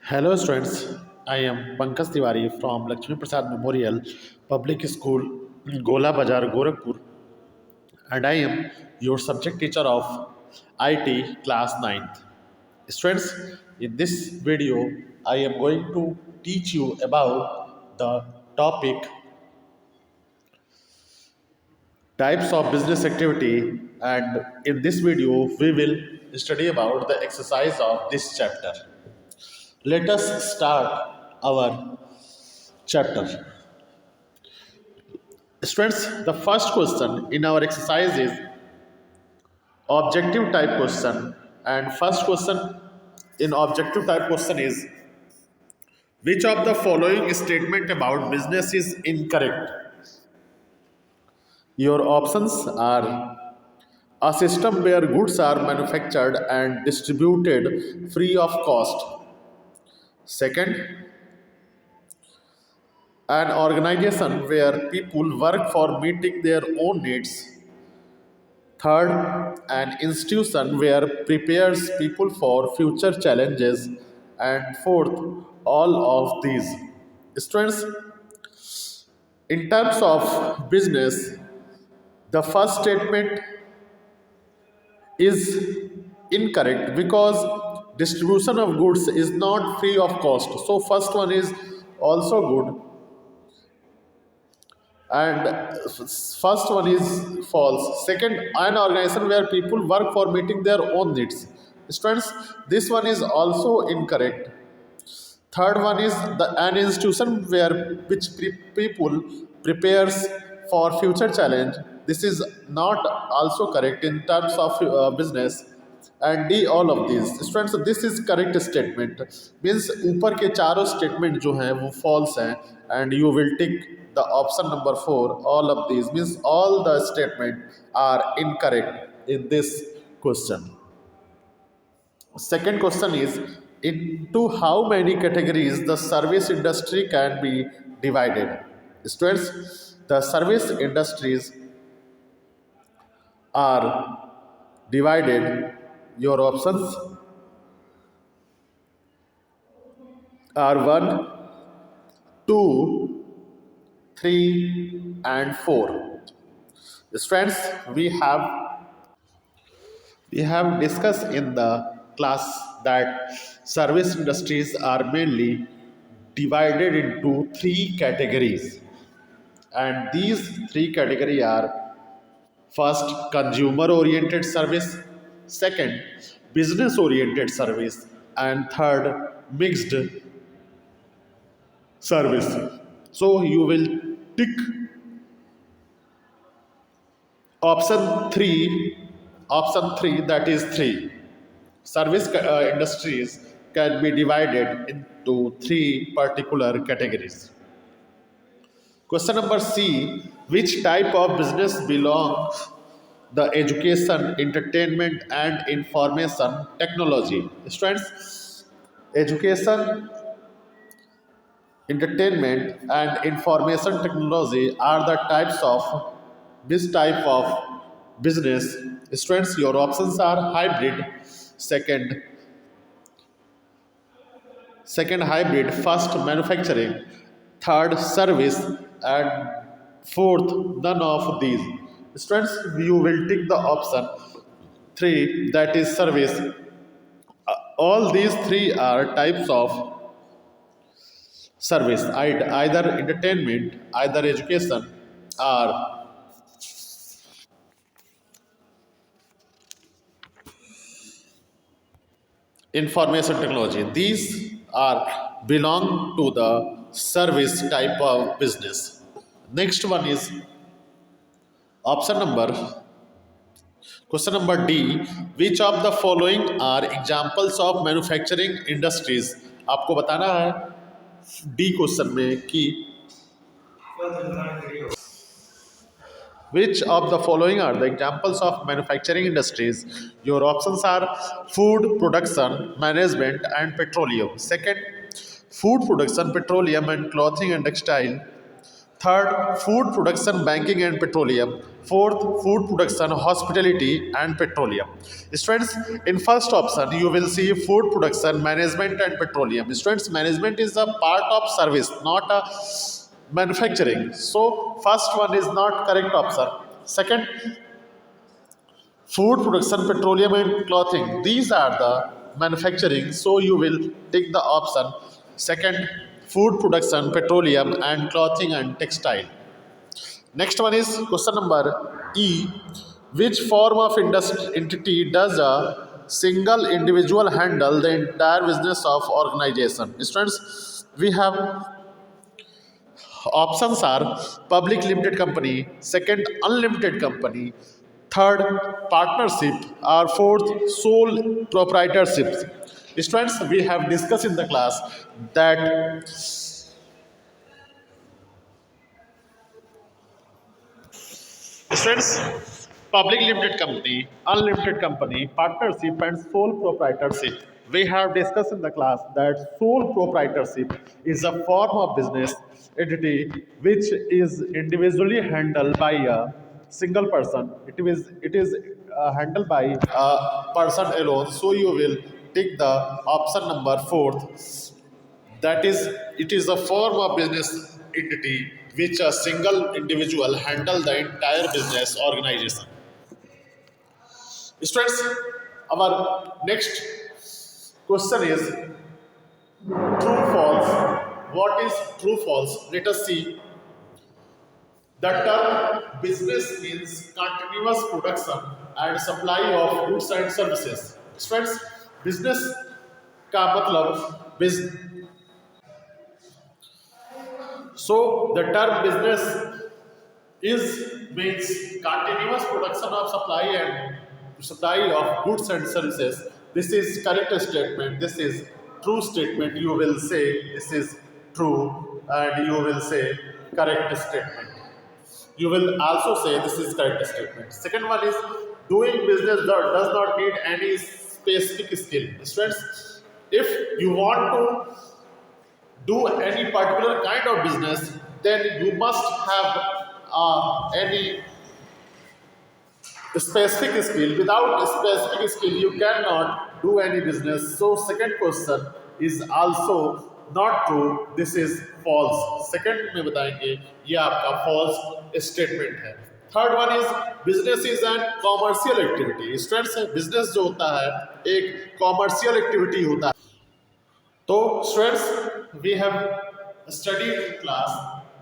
Hello students, I am Pankaj Tiwari from Lakshmi Prasad Memorial Public School, Gola Bazar, Gorakhpur, and I am your subject teacher of IT class ninth. Students, in this video, I am going to teach you about the topic types of business activity, and in this video, we will study about the exercise of this chapter. Let us start our chapter. Students, the first question in our exercise is objective type question. And first question in objective type question is which of the following statement about business is incorrect? Your options are a system where goods are manufactured and distributed free of cost. Second, an organization where people work for meeting their own needs. Third, an institution where prepares people for future challenges. And fourth, all of these. Students, in terms of business, the first statement is incorrect because distribution of goods is not free of cost. So first one is also good, and first one is false. Second, an organization where people work for meeting their own needs. Students, this one is also incorrect. Third one is an institution where people prepares for future challenge. This is not also correct in terms of business. And D, all of these. Students, this is correct statement. Means ऊपर के चारों statement जो हैं वो false हैं, and you will tick the option number 4. All of these means all the statement are incorrect in this question. Second question is into how many categories the service industry can be divided? Students, the service industries are divided. Your options are 1, 2, 3, and 4. Students, we have discussed in the class that service industries are mainly divided into 3 categories, and these 3 categories are: first, consumer oriented service; second, business oriented service; and third, mixed service. So you will tick option 3, that is 3. Service industries can be divided into 3 particular categories. Question number C, which type of business belongs the education, entertainment and information technology? Students, education, entertainment and information technology are the types of this type of business. Students, your options are hybrid, second hybrid, first manufacturing, third service, and fourth none of these. Students, you will tick the option 3, that is service. All these 3 are types of service, either entertainment, either education, or information technology. These are belong to the service type of business. Next one is option number question number D, which of the following are examples of manufacturing industries? आपको बताना है D question में कि which of the following are the examples of manufacturing industries? Your options are food production, management, and petroleum. Second, food production, petroleum, and clothing and textile. Third, food production, banking and petroleum. Fourth, food production, hospitality and petroleum. Students, in first option, you will see food production, management and petroleum. Students, management is a part of service, not a manufacturing. So, first one is not correct option. Second, food production, petroleum and clothing. These are the manufacturing. So, you will take the option. Second, food production, petroleum and clothing and textile. Next one is question number E. Which form of industry entity does a single individual handle the entire business of organization? Students, we have options are public limited company, second unlimited company, third partnership, or fourth sole proprietorship. Students, we have discussed in the class that students, public limited company, unlimited company, partnership, and sole proprietorship. We have discussed in the class that sole proprietorship is a form of business entity which is individually handled by a single person. It is handled by a person alone. So you will take the option number fourth, that is, it is a form of business entity which a single individual handle the entire business organization. Students, our next question is true false. What is true false? Let us see. The term business means continuous production and supply of goods and services. Students, business का मतलब so the term business is means continuous production of supply of goods and services. This is correct statement. This is true statement. You will say this is true, and you will say correct statement. You will also say this is correct statement. Second one is doing business does not need any specific skill. Students, if you want to do any particular kind of business, then you must have any specific skill. Without specific skill, you cannot do any business. So, second question is also not true. This is false. Second में बताएंगे ये आपका false statement है. Third one is business is an commercial activity. Students, business जो होता है एक commercial activity होता है. So, students, we have studied in class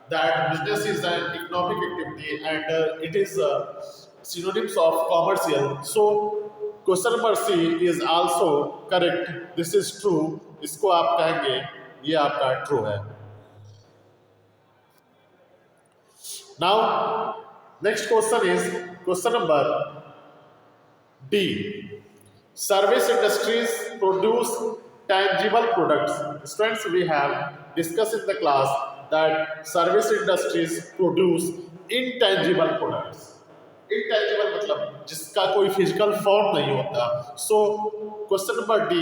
that business is an economic activity and it is synonyms of commercial. So, question number C is also correct. This is true. इसको आप कहेंगे ये आपका true है. Now, next question is question number D. Service industries produce tangible products. Students, we have discussed in the class that service industries produce intangible products. Intangible मतलब जिसका कोई physical form नहीं होता. So, question number D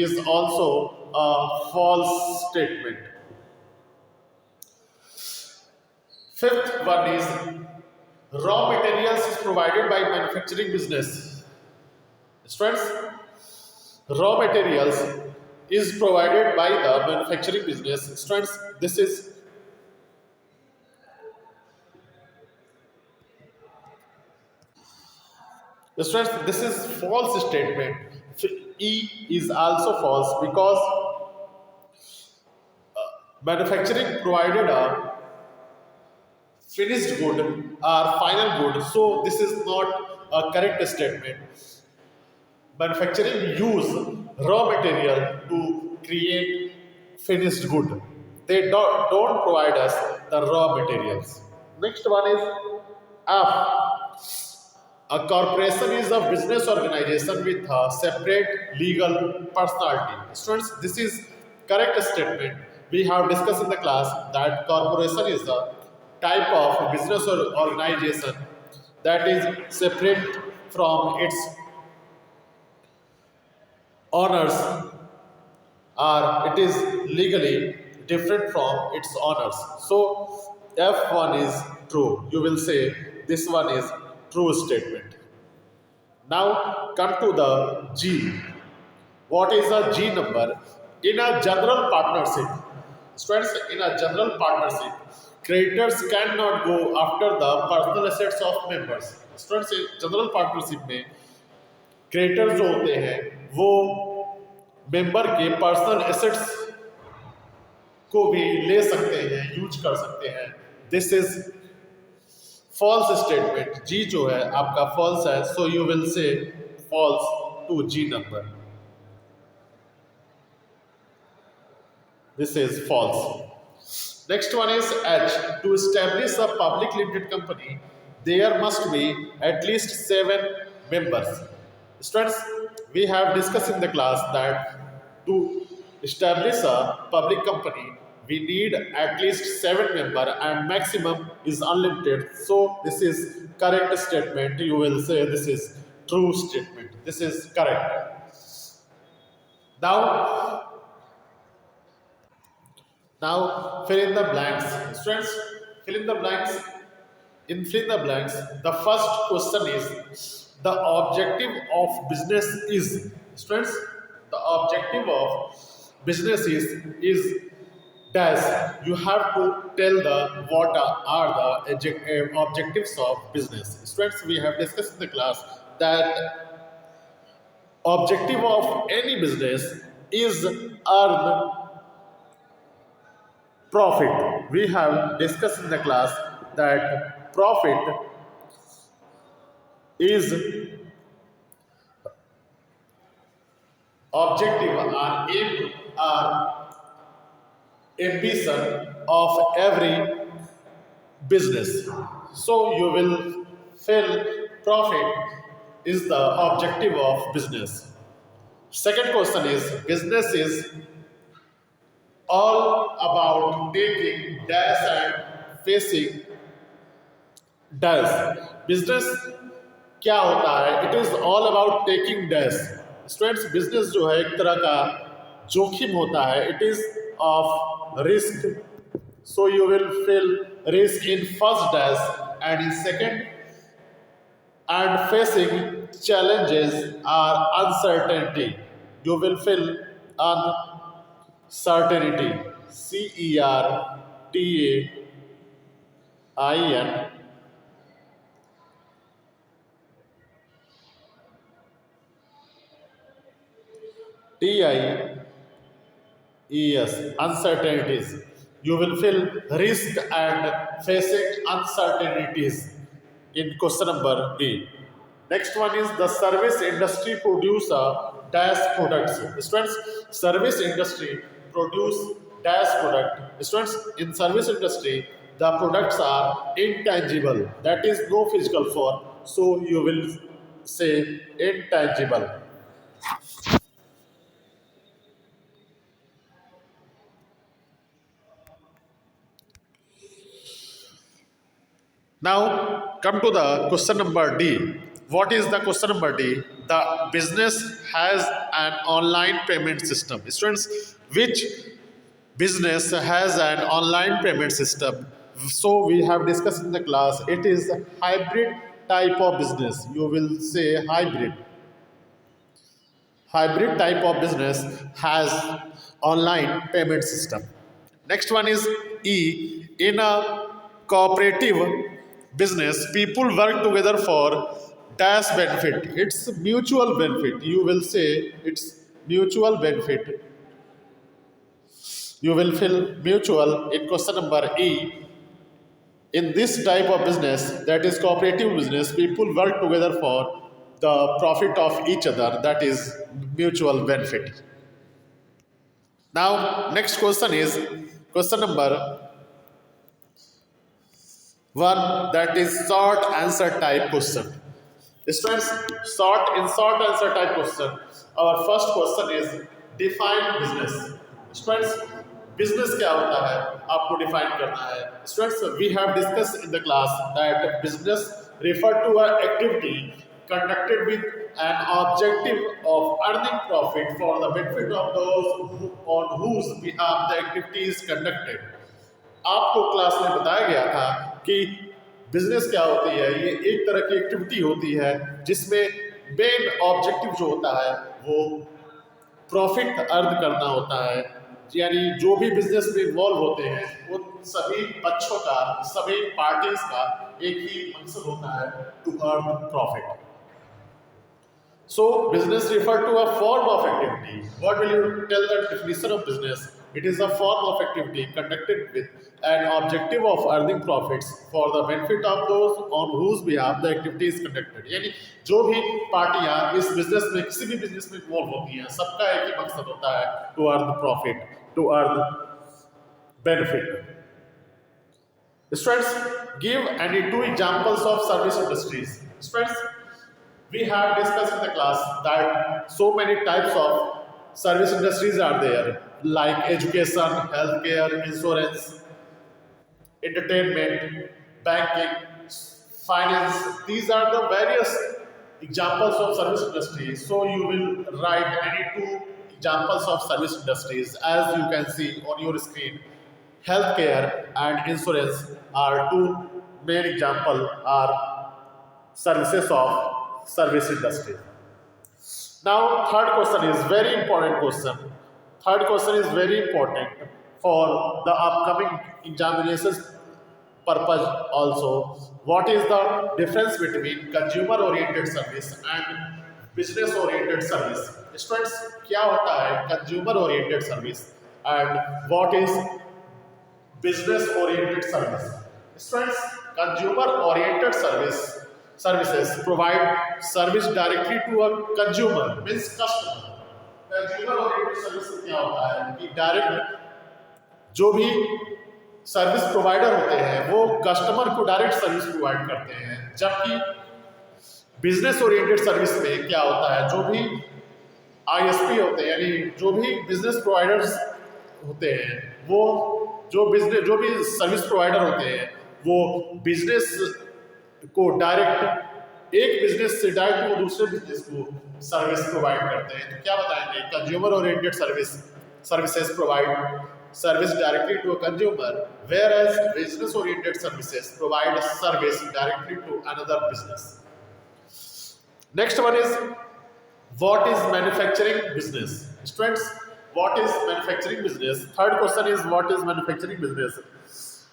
is also a false statement. Fifth one is raw materials is provided by manufacturing business. Students, raw materials is provided by the manufacturing business. Students, this is false statement. E is also false because manufacturing provided a finished good or final good. So this is not a correct statement. Manufacturing use raw material to create finished good. They don't provide us the raw materials. Next one is F. A corporation is a business organization with a separate legal personality. Students, this is correct statement. We have discussed in the class that corporation is a type of business or organization that is separate from its owners, or it is legally different from its owners. So F1 is true. You will say this one is true statement. Now come to the G. What is a G number? In a general partnership, students, in a general partnership, creditors cannot go after the personal assets of members. Students, in general partnership में creditors जो होते हैं वो member के personal assets को भी ले सकते हैं, यूज कर सकते हैं. This is false statement. G जो है आपका फॉल्स है, so you will say false to G number. This is false. Next one is H. To establish a public limited company, there must be at least 7 members. Students, we have discussed in the class that to establish a public company, we need at least 7 members and maximum is unlimited. So this is correct statement. You will say this is true statement. This is correct. Now Now fill in the blanks. Students, fill in the blanks. In fill in the blanks, the first question is the objective of business is. Students, the objective of business is dash. You have to tell the what are the objectives of business. Students, we have discussed in the class that objective of any business is earn profit. We have discussed in the class that profit is objective or aim or ambition of every business. So you will feel profit is the objective of business. Second question is business is all about taking dash and facing dash. Business क्या होता है? It is all about taking dash. Students, business जो है एक तरह का जोखिम होता है. It is of risk. So you will feel risk in first dash and in second, and facing challenges or uncertainty. You will feel uncertainty. CERTAIN. TIES, uncertainties. You will feel risk and facing uncertainties in question number B. Next one is the service industry produce dash products. Students, service industry produce dash product. Students, in service industry, the products are intangible. That is no physical form. So you will say intangible. Now come to the question number D. What is the question number D? The business has an online payment system. Students, which business has an online payment system? So we have discussed in the class. It is a hybrid type of business. You will say hybrid. Hybrid type of business has online payment system. Next one is E. In a cooperative business, people work together for dash benefit. It's mutual benefit. You will say it's mutual benefit. You will fill mutual in question number E. In this type of business, that is cooperative business, people work together for the profit of each other. That is mutual benefit. Now, next question is question number 1, that is short answer type question. Students, short answer type question. Our first question is define business. Students, business क्या होता है आपको define करना है. Students, we have discussed in the class that business refer to an activity conducted with an objective of earning profit for the benefit of those on whose behalf the activity is conducted. आपको class में बताया गया था कि business क्या होती है। ये एक तरह की एक्टिविटी होती है जिसमें मेन ऑब्जेक्टिव जो होता है वो प्रॉफिट अर्न करना होता है। यानी जो भी बिजनेस में इन्वॉल्व होते हैं वो सभी पक्षों का, सभी पार्टीज का एक ही मकसद होता है, to earn profit. So, business refer to a form of activity. What will you tell the definition of business? It is a form of activity conducted with an objective of earning profits for the benefit of those on whose behalf the activity is conducted. यानी जो भी पार्टियां इस business में, किसी भी business में involve होती हैं, सबका एक ही मकसद होता है, to earn profit, to earn benefit. Students, give any two examples of service industries. Students, we have discussed in the class that so many types of service industries are there, like education, healthcare, insurance, entertainment, banking, finance. These are the various examples of service industries. So you will write any two examples of service industries. As you can see on your screen, healthcare and insurance are two main example are services of service industry. Now, third question is very important question. Third question is very important for the upcoming examinations purpose also. What is the difference between consumer oriented service and business oriented service? Students, क्या होता है consumer oriented service and what is business oriented service? Students, consumer oriented services provide service directly to a consumer, means customer. Consumer oriented service क्या होता है कि direct जो भी service provider होते हैं वो कस्टमर को डायरेक्ट सर्विस प्रोवाइड करते हैं, जबकि बिजनेस ओरिएंटेड सर्विस में क्या होता है, जो भी आईएसपी होते हैं यानी जो भी बिजनेस प्रोवाइडर्स होते हैं वो जो भी सर्विस प्रोवाइडर होते हैं वो बिजनेस को डायरेक्ट, एक बिजनेस से डायरेक्ट वो दूसरे बिजनेस को सर्विस प्रोवाइड करते हैं। तो क्या बताएंगे, consumer oriented services provide service directly to a consumer, whereas business oriented services provide service directly to another business. Next one is, what is manufacturing business? Students, what is manufacturing business? Third question is, what is manufacturing business?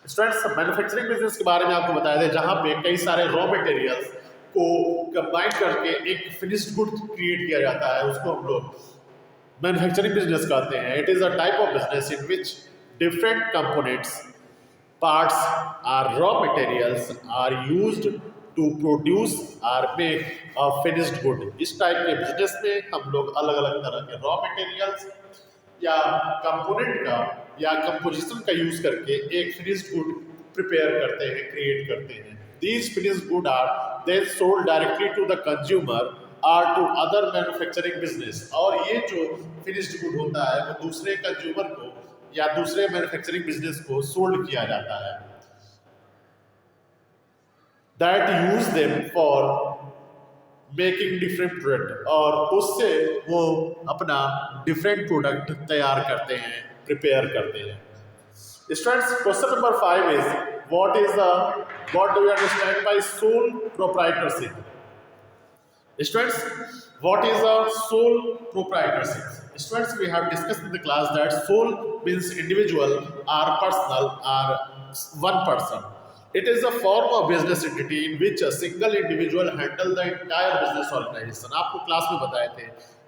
Students, manufacturing business के बारे में आपको बताया था जहाँ पे कई सारे रॉ मटेरियल्स को कंबाइन करके एक फिनिश्ड गुड क्रिएट किया जाता है, उसको हम लोग मैन्युफैक्चरिंग बिजनेस कहते हैं। It is a type of business in which different components, parts or raw materials are used to produce or make a finished good. इस टाइप के बिजनेस में हम लोग अलग अलग तरह के रॉ मटेरियल्स या कंपोनेंट का या कंपोजिशन का यूज करके एक फिनिश्ड गुड प्रिपेयर करते हैं, क्रिएट करते हैं। These finished good are then sold directly to the consumer or to other manufacturing business. और ये जो फिनिश्ड गुड होता है वो दूसरे कंज्यूमर को या दूसरे मैन्युफैक्चरिंग बिजनेस को सोल्ड किया जाता है, that use them for making different product, और उससे वो अपना डिफरेंट प्रोडक्ट तैयार करते हैं, प्रिपेयर करते हैं। Students, question number 5 is, what do you understand by sole proprietorship? Students, what is a sole proprietorship? Students, we have discussed in the class that sole means individual or personal or one person. It is a form of business entity in which a single individual handle the entire business organization. आपको class में बताए थे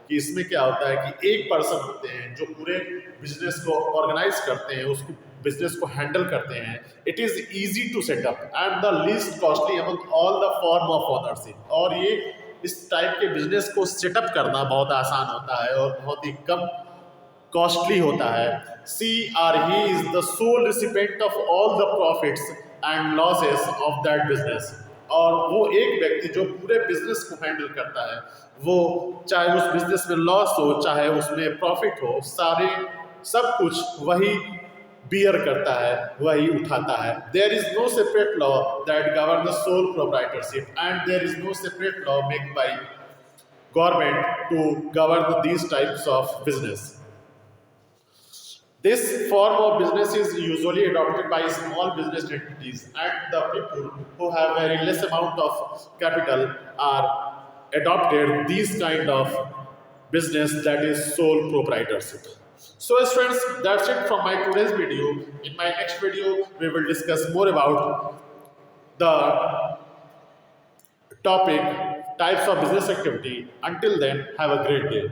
कि इसमें क्या होता है कि एक पर्सन होते हैं जो पूरे बिजनेस को ऑर्गेनाइज करते हैं, उसको बिजनेस को हैंडल करते हैं। It is easy to set up and the least costly among all the form of ownership. और ये इस टाइप के बिजनेस को सेटअप करना बहुत आसान होता है और बहुत ही कम कॉस्टली होता है। See are he is the sole recipient of all the profits and losses of that business. और वो एक व्यक्ति जो पूरे बिजनेस को हैंडल करता है, वो चाहे उस बिजनेस में लॉस हो चाहे उसमें प्रॉफिट हो, सब कुछ वही बियर करता है, वही उठाता है। There is no separate law that govern the sole proprietorship and there is no separate law made by government to govern these types of business. This form of business is usually adopted by small business entities and the people who have very less amount of capital are adopted these kind of business that is sole proprietorship. So students, that's it from my today's video. In my next video, we will discuss more about the topic types of business activity. Until then, have a great day.